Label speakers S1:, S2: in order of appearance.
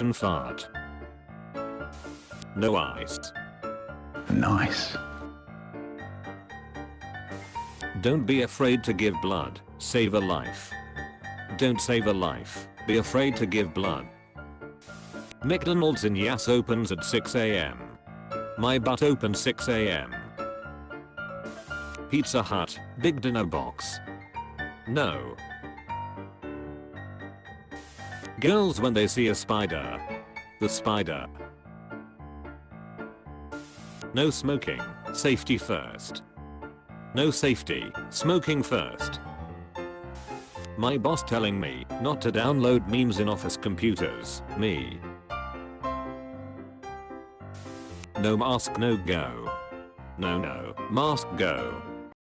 S1: ocean fart. No ice.
S2: Nice.
S1: Don't be afraid to give blood, save a life. Don't save a life, be afraid to give blood. McDonald's in Yass opens at 6 AM. My butt opens 6 AM. Pizza Hut, big dinner box. No. Girls when they see a spider. The spider. No smoking, safety first. No safety, smoking first. My boss telling me not to download memes in office computers, me. No mask no go. No, mask go.